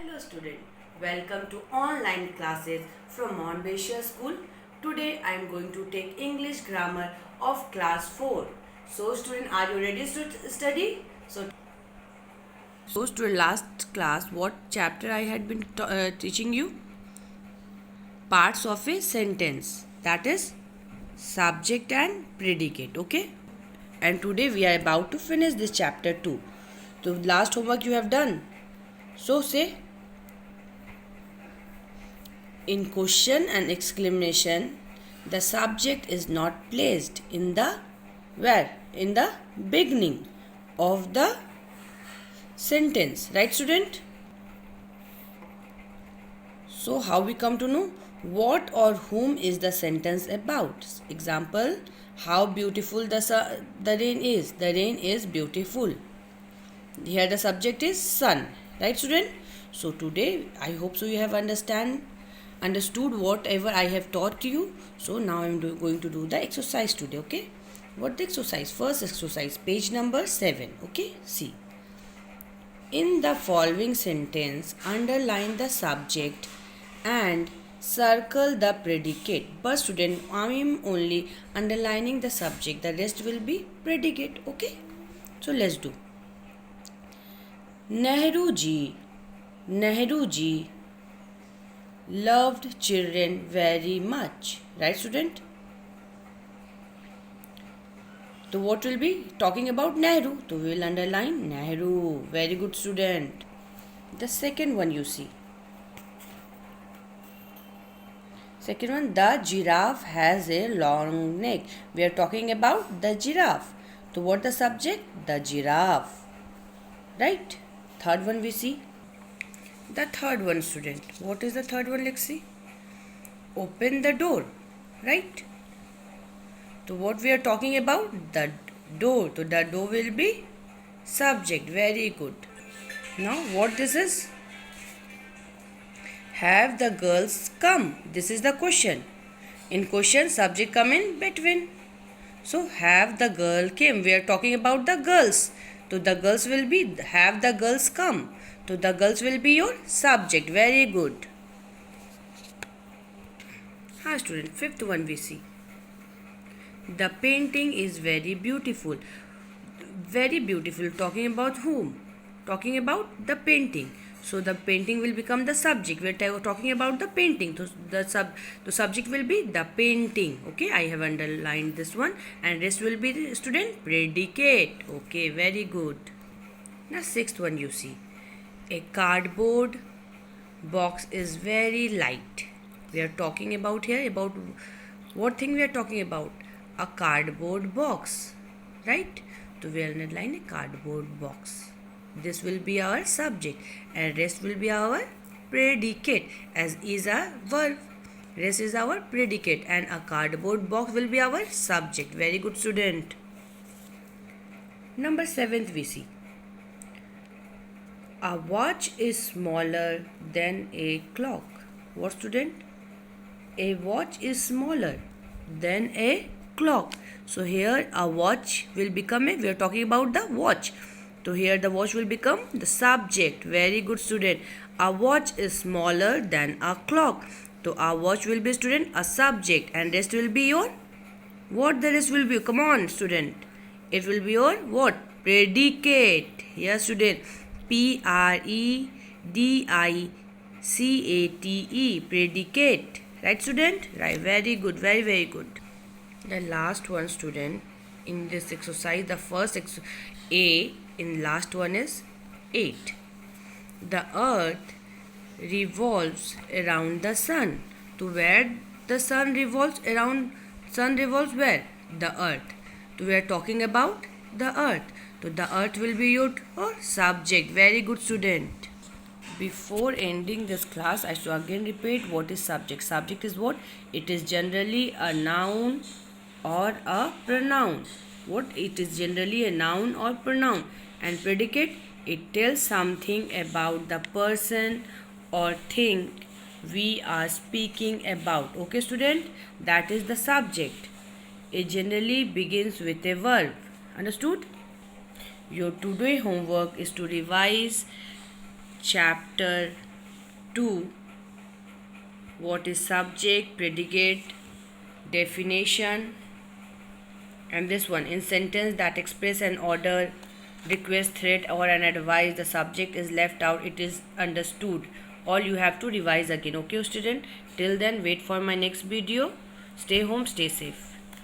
Hello student, welcome to online classes from Monbashir School. Today I am going to take English grammar of class 4. So student, are you ready to study? So student, last class what chapter I had been teaching you? Parts of a sentence, that is subject and predicate, okay? And today we are about to finish this chapter 2. So last homework you have done. So say, in question and exclamation, the subject is not placed in the where? In the beginning of the sentence. Right, student? So, how we come to know what or whom is the sentence about? Example, how beautiful the rain is. The rain is beautiful. Here the subject is sun. Right, student? So, today I hope so you have understood whatever I have taught to you. So now I am going to do the exercise today. Okay, what the exercise? First exercise, page number 7. Okay, see, in the following sentence underline the subject and circle the predicate. But student, I am only underlining the subject, the rest will be predicate. Okay, so let's do. Nehru ji loved children very much. Right, student? So what will be talking about? Nehru. So we will underline Nehru. Very good, student. The second one you see. Second one, the giraffe has a long neck. We are talking about the giraffe. So what the subject? The giraffe. Right? Third one we see. The third one, student. What is the third one? Let's see. Open the door. Right? So what we are talking about? The door. So the door will be subject. Very good. Now what this is? Have the girls come? This is the question. In question, subject come in between. So have the girl came. We are talking about the girls. So the girls will be have the girls come. So the girls will be your subject. Very good. Hi student, fifth one we see. The painting is very beautiful. Very beautiful. Talking about whom? Talking about the painting. So the painting will become the subject. We are talking about the painting. So the subject will be the painting. Okay, I have underlined this one, and rest will be the student predicate. Okay, very good. Now sixth one you see. A cardboard box is very light. We are talking about here about what thing we are talking about? A cardboard box, right? So we are underline a cardboard box. This will be our subject, and rest will be our predicate, as is a verb. Rest is our predicate, and a cardboard box will be our subject. Very good, student. Number 7th we see. A watch is smaller than a clock. What, student? A watch is smaller than a clock. So here a watch will become we are talking about the watch. So here the watch will become the subject. Very good, student. A watch is smaller than a clock. So a watch will be, student, a subject, and rest will be your what? The rest will be, come on, student. It will be your what? Predicate. Yes, student. Predicate. Predicate. Right, student? Right. Very good. Very, very good. The last one, student, in this exercise, the first A in last one is 8. The earth revolves around the sun. To where the sun revolves around, sun revolves where? The earth. So we are talking about the earth. So the earth will be your subject. Very good, student. Before ending this class, I should again repeat what is subject. Subject is what? It is generally a noun or a pronoun. What? It is generally a noun or pronoun. And predicate, it tells something about the person or thing we are speaking about. Okay, student? That is the subject. It generally begins with a verb. Understood? Your today homework is to revise chapter 2, what is subject, predicate, definition, and this one, in sentence that express an order, request, threat, or an advice, the subject is left out, it is understood. All you have to revise again. Okay, student? Till then, wait for my next video. Stay home, stay safe.